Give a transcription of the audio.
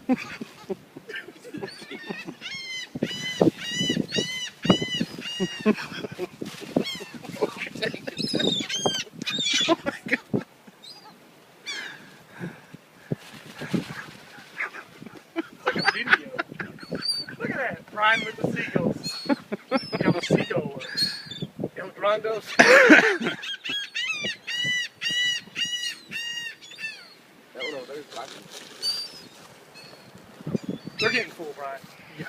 Oh my God. It's like a video. Look at that. Bryan with the seagulls. I'm a seagull. El Grandos. That one over there is black. They're getting full, Bryan. Yeah.